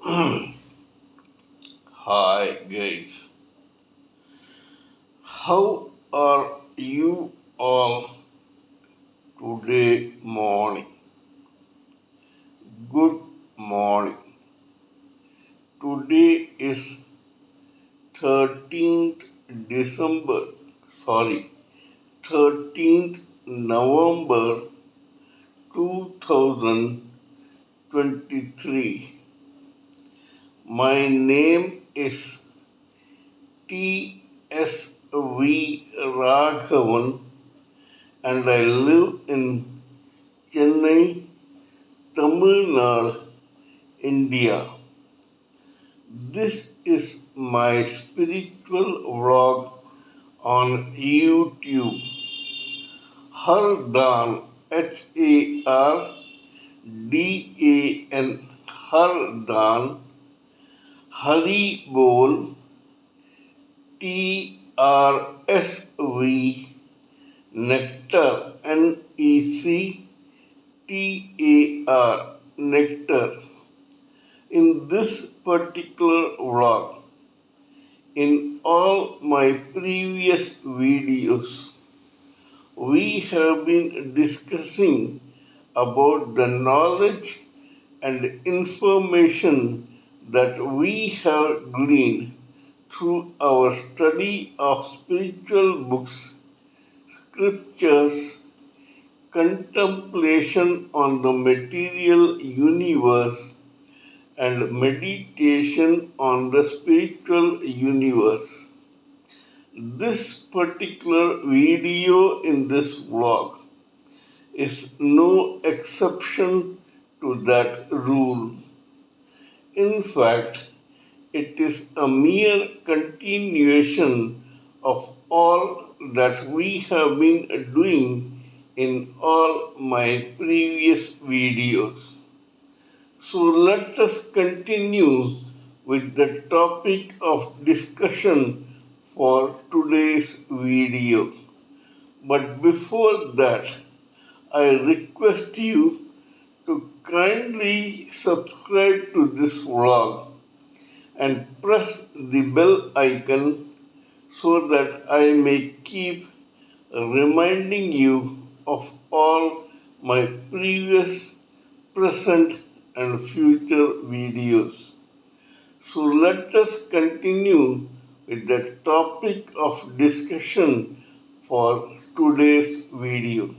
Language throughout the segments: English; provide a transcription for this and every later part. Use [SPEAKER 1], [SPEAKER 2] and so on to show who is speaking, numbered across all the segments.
[SPEAKER 1] Hi guys, how are you all today morning? Good morning. Today is 13th December, sorry, 13th November 2023. My name is TSV Raghavan and I live in Chennai, Tamil Nadu, India. This is my spiritual vlog on YouTube. HARDAN, HARDAN, HARDAN, Haribol, TRSV, Nectar, NECTAR, Nectar. In this particular vlog, in all my previous videos, we have been discussing about the knowledge and information that we have gleaned through our study of spiritual books, scriptures, contemplation on the material universe, and meditation on the spiritual universe. This particular video in this vlog is no exception to that rule. In fact, it is a mere continuation of all that we have been doing in all my previous videos. So let us continue with the topic of discussion for today's video. But before that, I request you to kindly subscribe to this vlog and press the bell icon so that I may keep reminding you of all my previous, present, and future videos. So let us continue with the topic of discussion for today's video.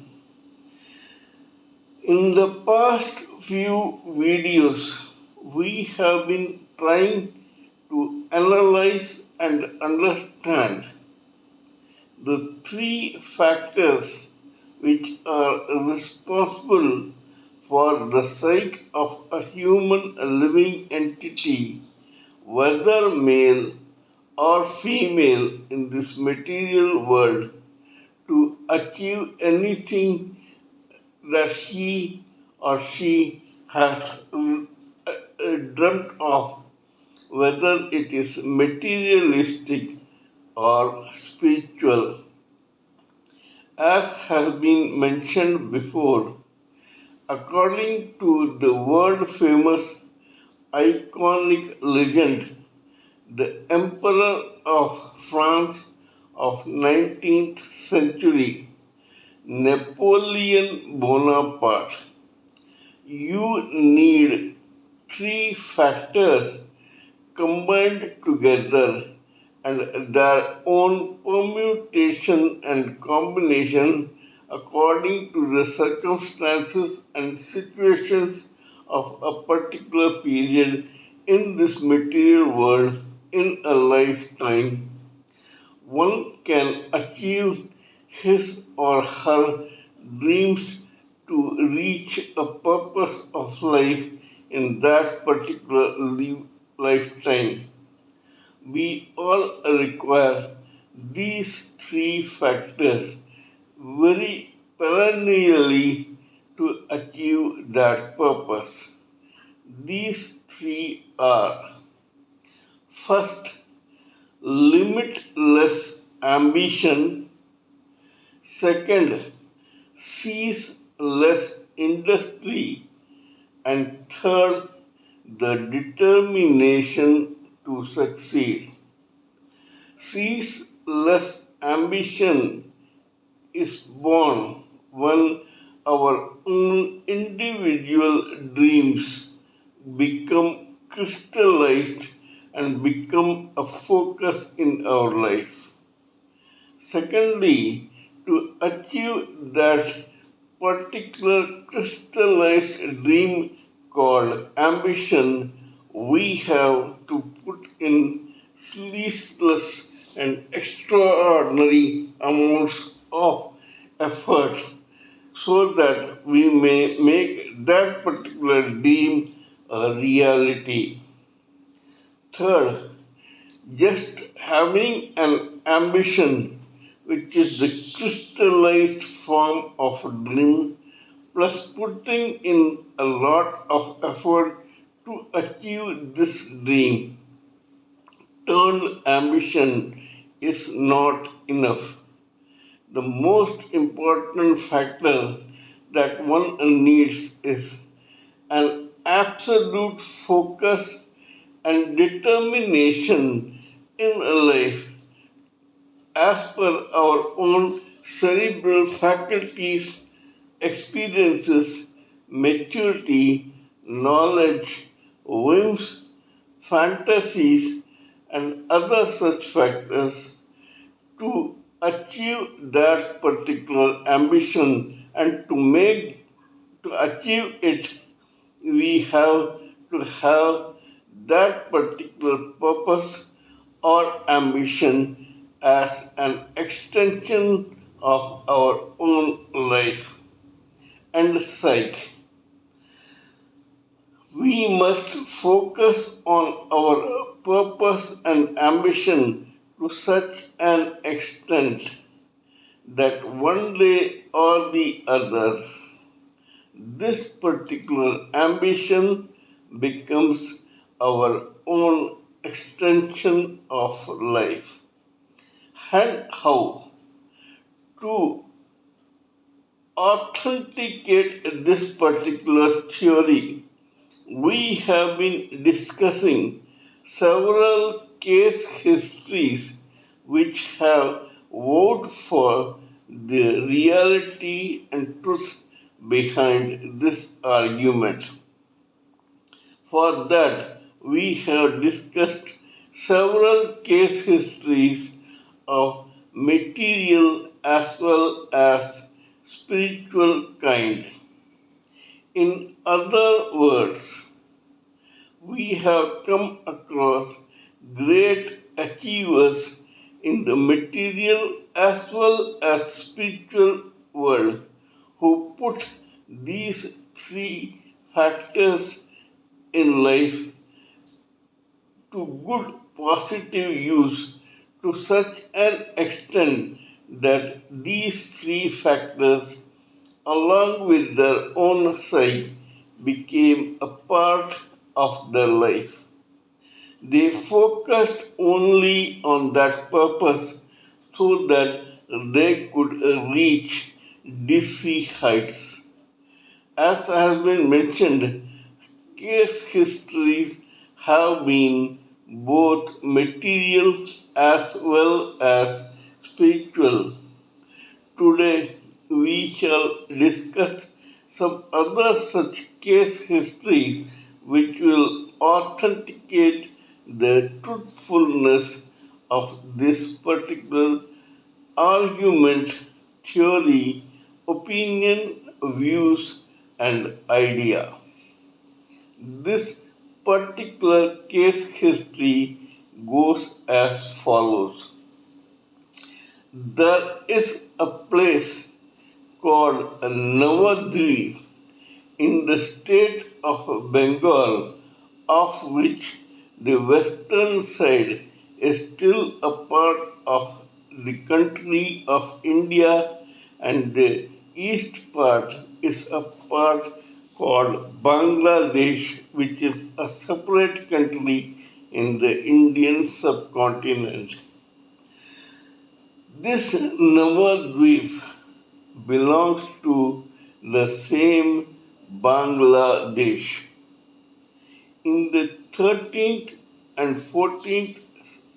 [SPEAKER 1] In the past few videos, we have been trying to analyze and understand the three factors which are responsible for the psyche of a human living entity, whether male or female in this material world, to achieve anything that he or she has dreamt of, whether it is materialistic or spiritual. As has been mentioned before, according to the world famous iconic legend, the Emperor of France of 19th century, Napoleon Bonaparte, you need three factors combined together and their own permutation and combination according to the circumstances and situations of a particular period in this material world in a lifetime. One can achieve his or her dreams to reach a purpose of life in that particular lifetime. We all require these three factors very perennially to achieve that purpose. These three are: first, limitless ambition; second, ceaseless industry; and third, the determination to succeed. Ceaseless ambition is born when our own individual dreams become crystallized and become a focus in our life. Secondly, to achieve that particular crystallized dream called ambition, we have to put in ceaseless and extraordinary amounts of effort so that we may make that particular dream a reality. Third, just having an ambition, which is the crystallized form of a dream, plus putting in a lot of effort to achieve this dream, turned ambition is not enough. The most important factor that one needs is an absolute focus and determination in life as per our own cerebral faculties, experiences, maturity, knowledge, whims, fantasies, and other such factors to achieve that particular ambition, and to achieve it we have to have that particular purpose or ambition as an extension of our own life and psyche. We must focus on our purpose and ambition to such an extent that one day or the other, this particular ambition becomes our own extension of life. And how to authenticate this particular theory, we have been discussing several case histories which have vouched for the reality and truth behind this argument. For that, we have discussed several case histories of material as well as spiritual kind. In other words, we have come across great achievers in the material as well as spiritual world who put these three factors in life to good positive use to such an extent that these three factors, along with their own psyche, became a part of their life. They focused only on that purpose so that they could reach dizzy heights. As has been mentioned, case histories have been both material as well as spiritual. Today we shall discuss some other such case histories which will authenticate the truthfulness of this particular argument, theory, opinion, views, and idea. This particular case history goes as follows. There is a place called Navadvip in the state of Bengal, of which the western side is still a part of the country of India, and the east part is a part called Bangladesh, which is a separate country in the Indian subcontinent. This Navadvip belongs to the same Bangladesh. In the 13th and 14th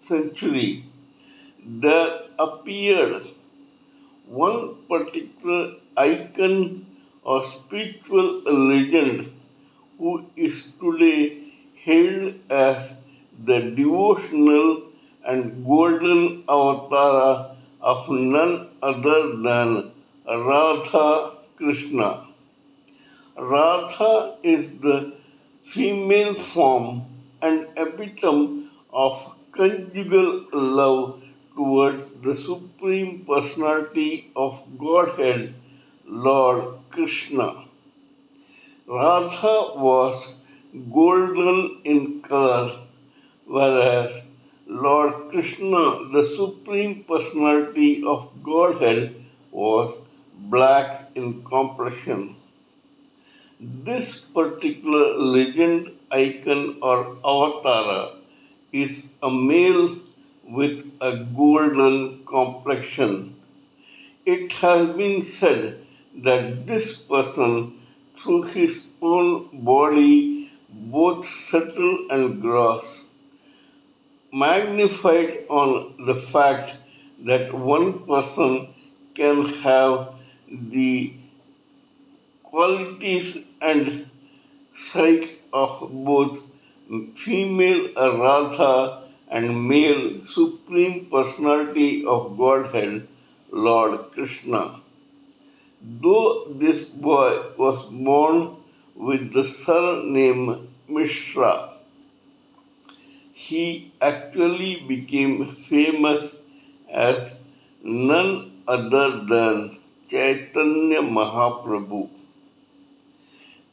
[SPEAKER 1] century, there appeared one particular icon or spiritual legend who is today hailed as the devotional and golden avatar of none other than Radha Krishna. Radha is the female form and epitome of conjugal love towards the Supreme Personality of Godhead, Lord Krishna. Radha was golden in color, whereas Lord Krishna, the Supreme Personality of Godhead, was black in complexion. This particular legend, icon, or avatara is a male with a golden complexion. It has been said that this person, through his own body, both subtle and gross, magnified on the fact that one person can have the qualities and psyche of both female Radha and male Supreme Personality of Godhead, Lord Krishna. Though this boy was born with the surname Mishra, he actually became famous as none other than Chaitanya Mahaprabhu.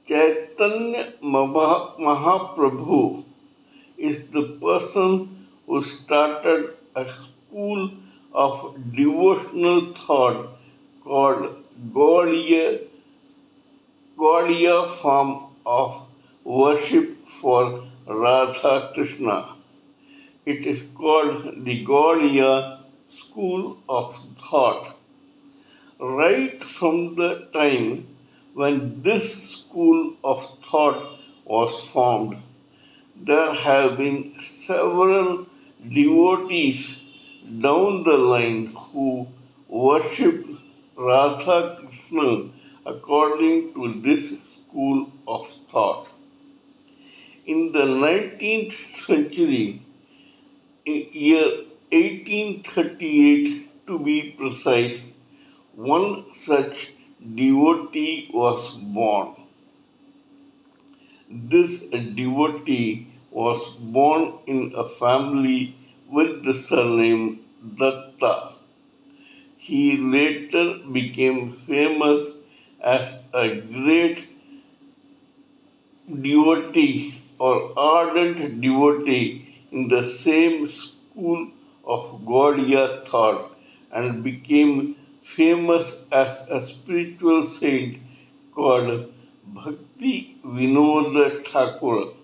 [SPEAKER 1] Chaitanya Mahaprabhu is the person who started a school of devotional thought called Gaudiya, Gaudiya form of worship for Radha Krishna. It is called the Gaudiya school of thought. Right from the time when this school of thought was formed, there have been several devotees down the line who worship Radha Krishna according to this school of thought. In the 19th century, year 1838 to be precise, one such devotee was born. This devotee was born in a family with the surname Datta. He later became famous as a great devotee or ardent devotee in the same school of Gaudiya thought and became famous as a spiritual saint called Bhakti Vinoda Thakura.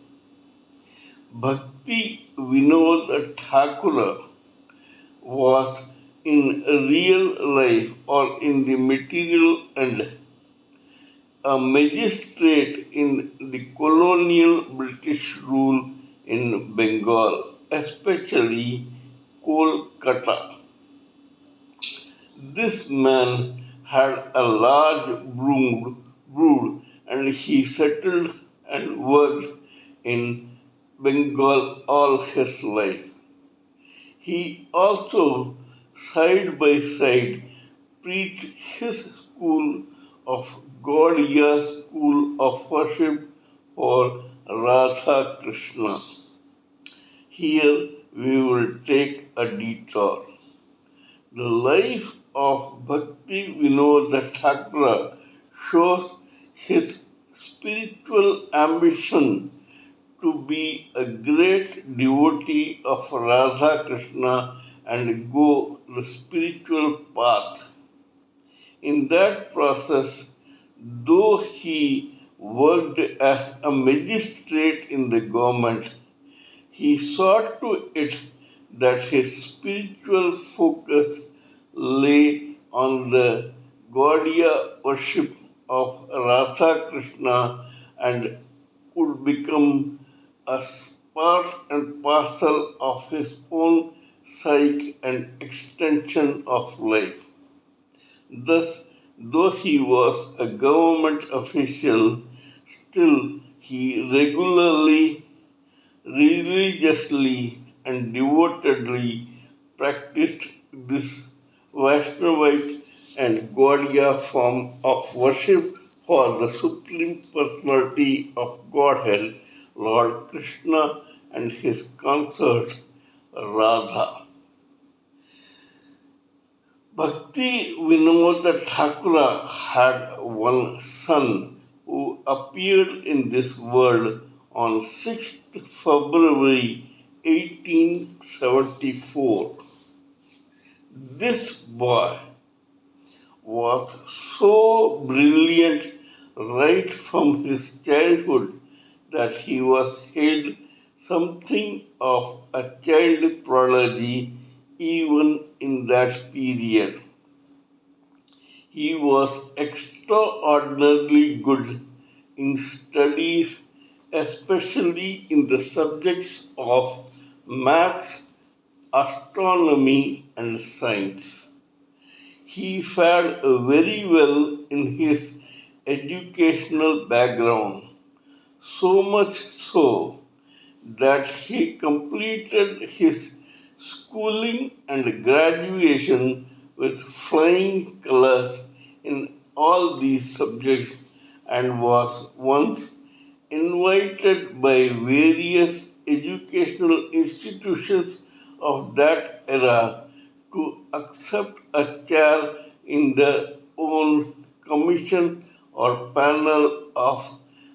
[SPEAKER 1] Bhakti Vinoda Thakura was in real life or in the material and a magistrate in the colonial British rule in Bengal, especially Kolkata. This man had a large brood and he settled and worked in Bengal all his life. He also, side by side, preached his school of Gaudiya school of worship for Radha Krishna. Here we will take a detour. The life of Bhakti Vinoda Thakura shows his spiritual ambition to be a great devotee of Radha Krishna and go the spiritual path. In that process, though he worked as a magistrate in the government, he saw to it that his spiritual focus lay on the Gaudiya worship of Radha Krishna and could become a part and parcel of his own psyche and extension of life. Thus, though he was a government official, still he regularly, religiously, and devotedly practiced this Vaishnavite and Gaudiya form of worship for the Supreme Personality of Godhead, Lord Krishna, and his consort Radha. Bhakti Vinod Thakura had one son who appeared in this world on 6th February 1874. This boy was so brilliant right from his childhood that he was hailed something of a child prodigy even in that period. He was extraordinarily good in studies, especially in the subjects of maths, astronomy, and science. He fared very well in his educational background, so much so that he completed his schooling and graduation with flying colors in all these subjects and was once invited by various educational institutions of that era to accept a chair in their own commission or panel of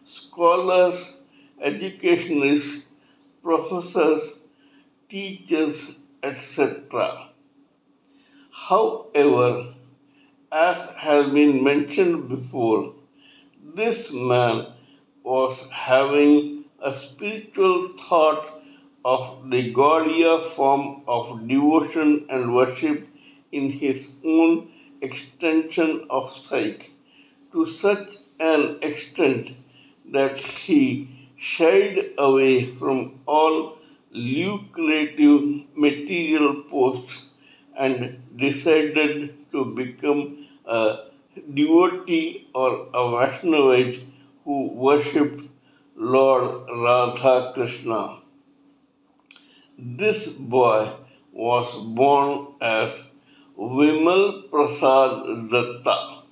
[SPEAKER 1] scholars, educationists, professors, teachers, etc. However, as has been mentioned before, this man was having a spiritual thought of the Gaudiya form of devotion and worship in his own extension of psyche, to such an extent that he shied away from all lucrative material posts and decided to become a devotee or a Vaishnavite who worshipped Lord Radha Krishna. This boy was born as Vimal Prasad Datta,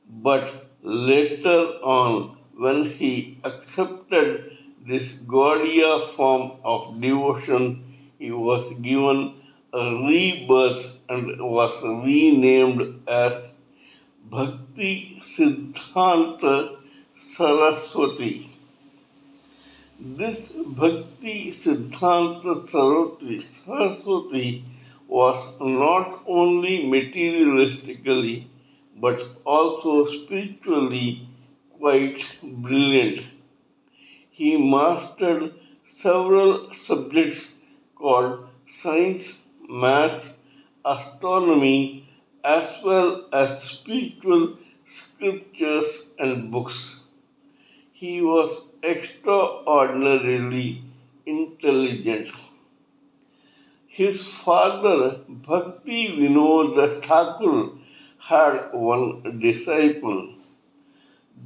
[SPEAKER 1] but later on, when he accepted this Gaudiya form of devotion, he was given a rebirth and was renamed as Bhakti Siddhanta Saraswati. This Bhakti Siddhanta Saraswati was not only materialistically but also spiritually quite brilliant. He mastered several subjects called science, maths, astronomy, as well as spiritual scriptures and books. He was extraordinarily intelligent. His father, Bhakti Vinod Thakur, had one disciple.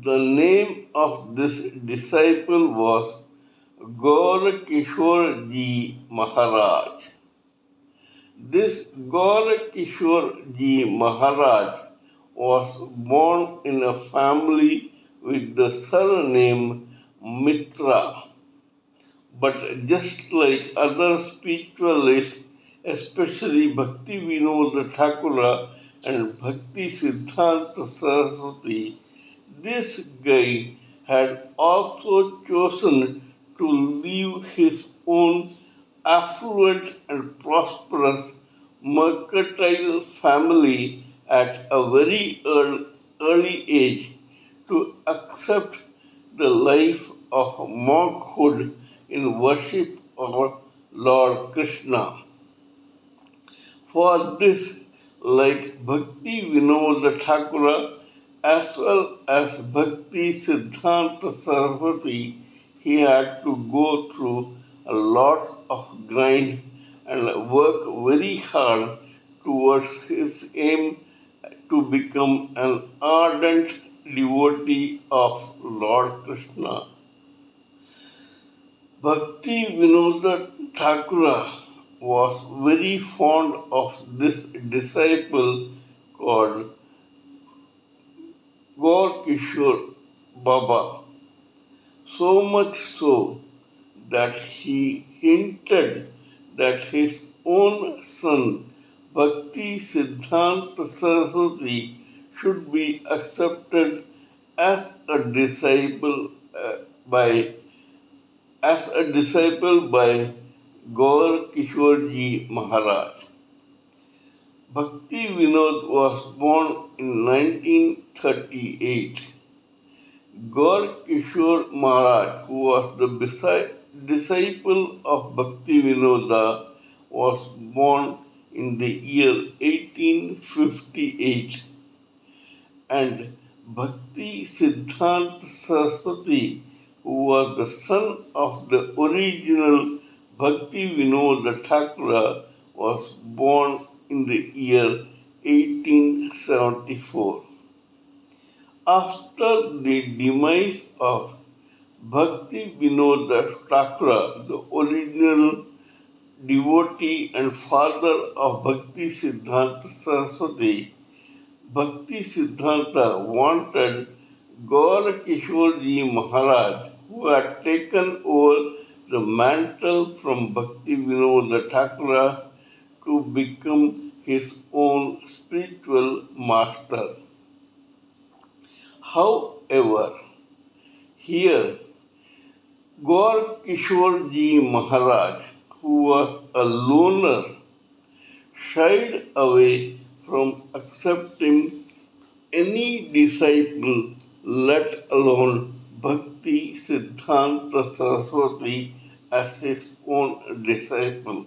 [SPEAKER 1] The name of this disciple was Gaur Kishore Ji Maharaj. This Gaur Kishore Ji Maharaj was born in a family with the surname Mitra. But just like other spiritualists, especially Bhakti Vinod Thakura and Bhakti Siddhanta Saraswati, this guy had also chosen to leave his own affluent and prosperous mercantile family at a very early age to accept the life of monkhood in worship of Lord Krishna. For this, like Bhakti Vinod Thakura as well as Bhakti Siddhanta Saraswati, he had to go through a lot of grind and work very hard towards his aim to become an ardent devotee of Lord Krishna. Bhakti Vinoda Thakura was very fond of this disciple called Gaur Kishore Baba, so much so that he hinted that his own son Bhakti Siddhanta Saraswati should be accepted as a disciple by by Gaur Kishorji Maharaj. Bhakti Vinod was born in 1938. Gaur Kishore Maharaj, who was the disciple of Bhakti Vinoda, was born in the year 1858, and Bhakti Siddhanta Saraswati, who was the son of the original Bhakti Vinoda Thakura, was born in the year 1874. After the demise of Bhakti Vinoda Thakura, the original devotee and father of Bhakti Siddhanta Saraswati, Bhakti Siddhanta wanted Gaur Kishorji Maharaj, who had taken over the mantle from Bhakti Vinoda Thakura, to become his own spiritual master. However, here Gaur Kishorji Maharaj, who was a loner, shied away from accepting any disciple, let alone Bhakti Siddhanta Saraswati, as his own disciple.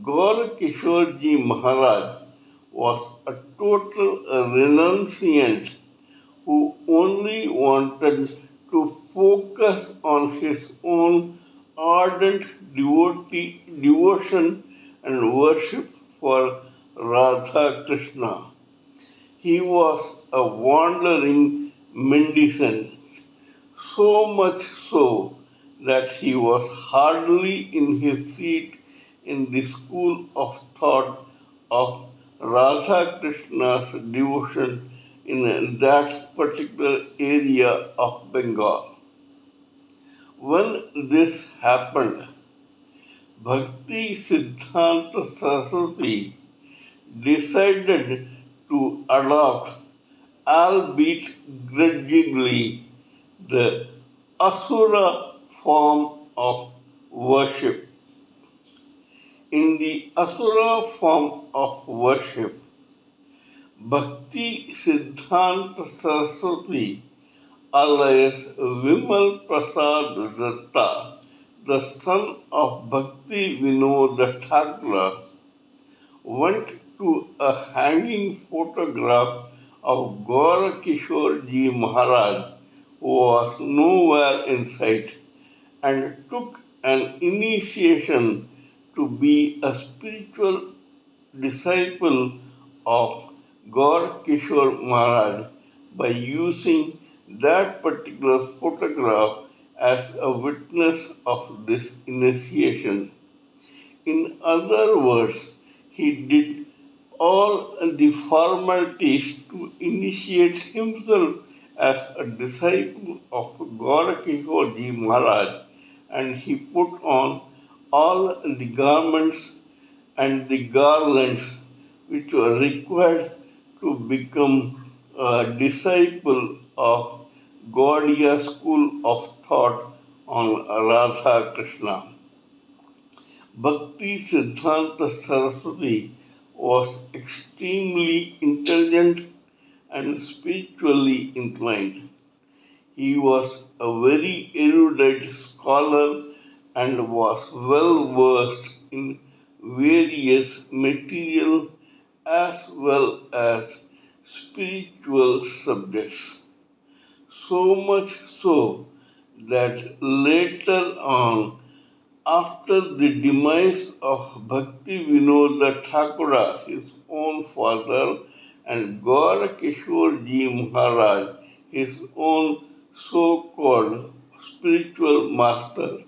[SPEAKER 1] Gaur Kishorji Maharaj was a total renunciant who only wanted to focus on his own ardent devotion and worship for Radha Krishna. He was a wandering mendicant, so much so that he was hardly in his seat in the school of thought of Radha Krishna's devotion in that particular area of Bengal. When this happened, Bhakti Siddhanta Saraswati decided to adopt, albeit grudgingly, the Asura form of worship. In the Asura form of worship, Bhakti Siddhanta Saraswati alias Vimal Prasad Datta, the son of Bhakti Vinoda Thakura, went to a hanging photograph of Gaur Kishorji Maharaj, who was nowhere in sight, and took an initiation to be a spiritual disciple of Gaur Kishore Maharaj by using that particular photograph as a witness of this initiation. In other words, he did all the formalities to initiate himself as a disciple of Gaur Kishore Maharaj, and he put on all the garments and the garlands which were required to become a disciple of Gaudiya school of thought on Radha Krishna. Bhakti Siddhanta Saraswati was extremely intelligent and spiritually inclined. He was a very erudite scholar and was well versed in various material as well as spiritual subjects. So much so that later on, after the demise of Bhakti Vinoda Thakura, his own father, and Gaurakishore Ji Maharaj, his own so-called spiritual master,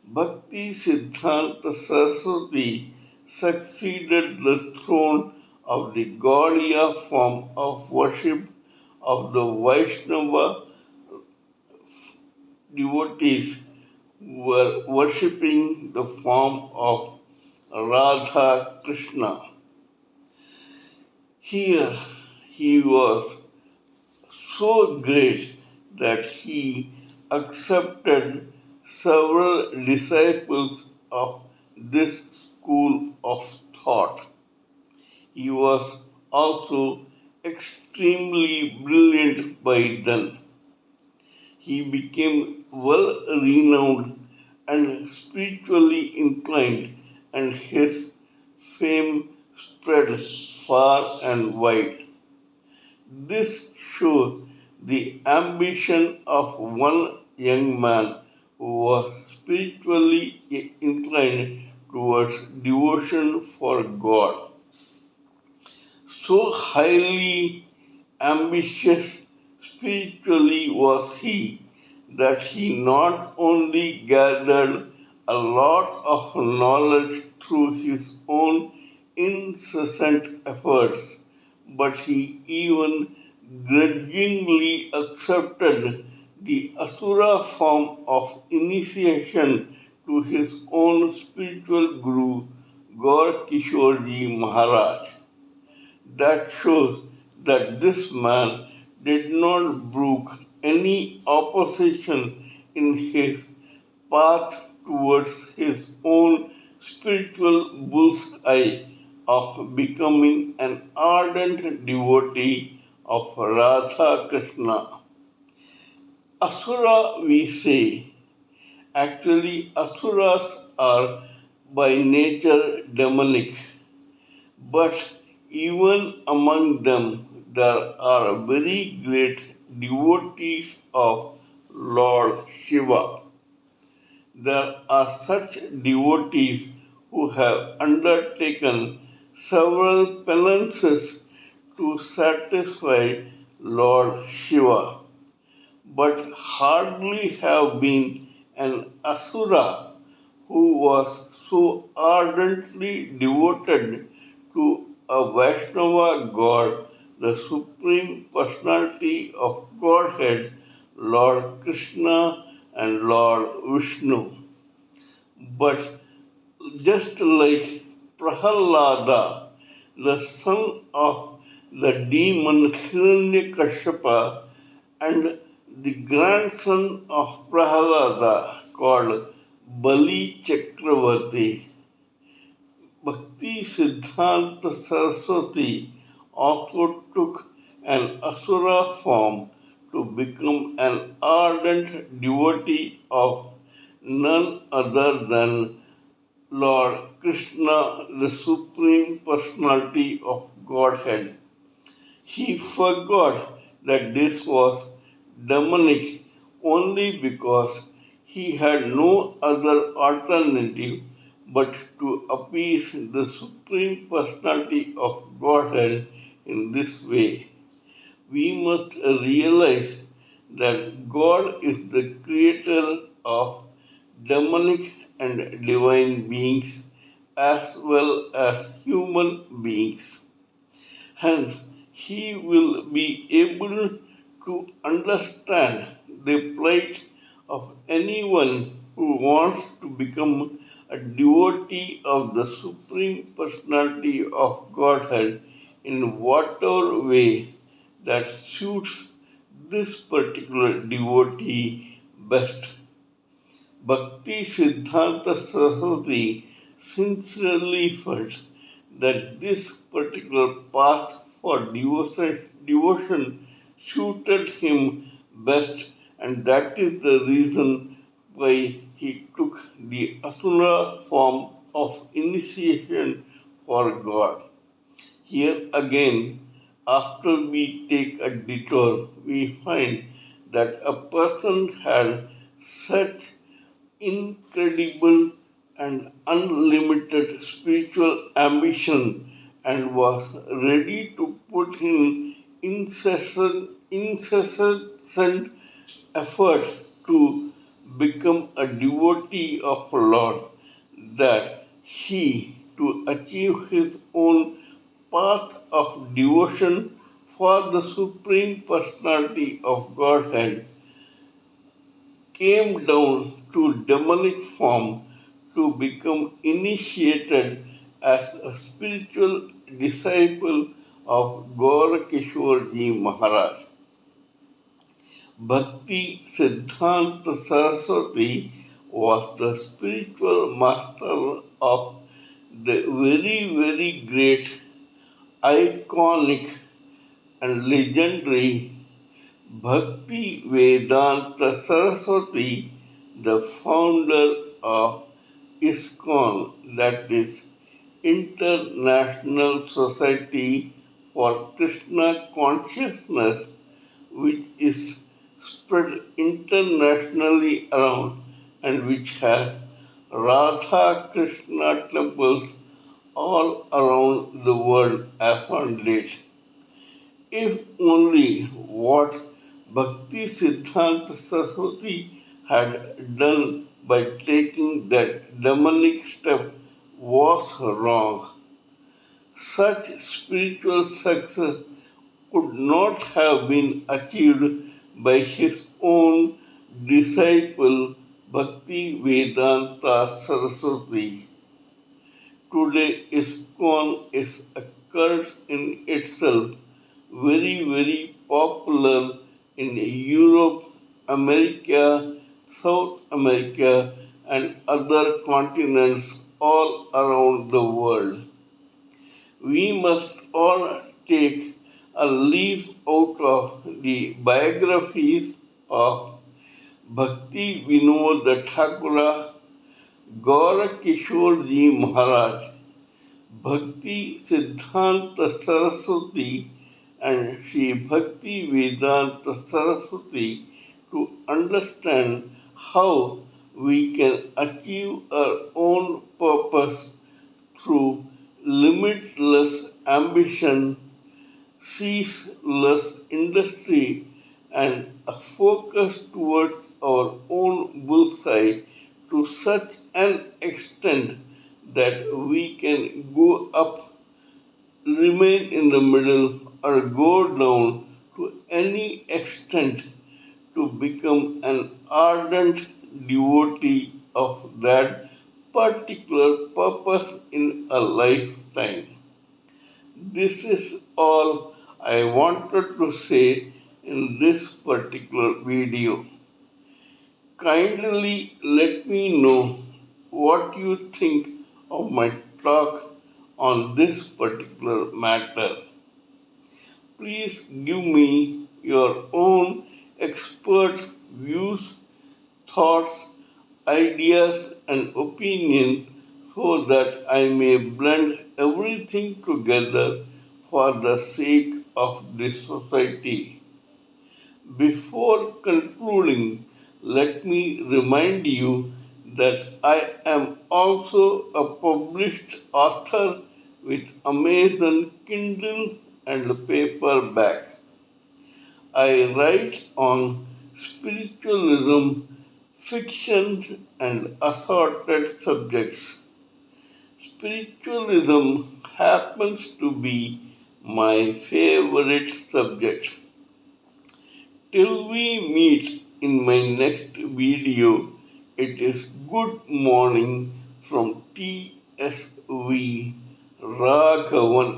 [SPEAKER 1] Bhakti Siddhanta Saraswati succeeded the throne of the Gaudiya form of worship of the Vaishnava devotees were worshipping the form of Radha Krishna. Here he was so great that he accepted several disciples of this school of thought. He was also extremely brilliant by then. He became well renowned and spiritually inclined, and his fame spread far and wide. This shows the ambition of one young man who was spiritually inclined towards devotion for God. So highly ambitious spiritually was he that he not only gathered a lot of knowledge through his own incessant efforts, but he even grudgingly accepted the Asura form of initiation to his own spiritual guru, Gaur Kishore Maharaj. That shows that this man did not brook any opposition in his path towards his own spiritual bull's eye of becoming an ardent devotee of Radha Krishna. Asura, we say, actually, Asuras are by nature demonic. But even among them, there are very great devotees of Lord Shiva. There are such devotees who have undertaken several penances to satisfy Lord Shiva, but hardly have been an Asura who was so ardently devoted to a Vaishnava god, the Supreme Personality of Godhead, Lord Krishna and Lord Vishnu. But just like Prahalada, the son of the demon Hiranyakashipa, and the grandson of Prahalada called Bali Chakravarti, Bhakti Siddhanta Saraswati also took an Asura form to become an ardent devotee of none other than Lord Krishna, the Supreme Personality of Godhead. He forgot that this was demonic only because he had no other alternative but to appease the Supreme Personality of Godhead in this way. We must realize that God is the creator of demonic and divine beings as well as human beings. Hence, he will be able to understand the plight of anyone who wants to become a devotee of the Supreme Personality of Godhead in whatever way that suits this particular devotee best. Bhakti Siddhanta Saraswati sincerely felt that this particular path for devotion suited him best, and that is the reason why he took the Asura form of initiation for God. Here again, after we take a detour, we find that a person had such incredible and unlimited spiritual ambition and was ready to put in incessant effort to become a devotee of Lord, that he, to achieve his own path of devotion for the Supreme Personality of Godhead, came down to demonic form to become initiated as a spiritual disciple of Gaurakishore Ji Maharaj. Bhakti Siddhanta Saraswati was the spiritual master of the very great, iconic, and legendary Bhakti Vedanta Saraswati, the founder of ISKCON, that is International Society for Krishna Consciousness, which is spread internationally around and which has Radha Krishna temples all around the world as on date. If only what Bhakti Siddhanta Saraswati had done by taking that demonic step was wrong. Such spiritual success could not have been achieved by his own disciple Bhakti Vedanta Saraswati. Today, ISKCON is a cult in itself, very popular in Europe, America, South America, and other continents all around the world. We must all take a leaf out of the biographies of Bhakti Vinod Thakura, Gaurakishore Ji Maharaj, Bhakti Siddhanta Saraswati, and Sri Bhakti Vedanta Saraswati to understand how we can achieve our own purpose through limitless ambition, ceaseless industry, and a focus towards our own bullseye to such an extent that we can go up, remain in the middle, or go down to any extent to become an ardent devotee of that particular purpose in a lifetime. This is all I wanted to say in this particular video. Kindly let me know what you think of my talk on this particular matter. Please give me your own expert views, thoughts, ideas, and opinion so that I may blend everything together for the sake of this society. Before concluding, let me remind you that I am also a published author with Amazon Kindle and paperback. I write on spiritualism, fiction, and assorted subjects. Spiritualism happens to be my favorite subject. Till we meet in my next video, it is good morning from TSV Raghavan.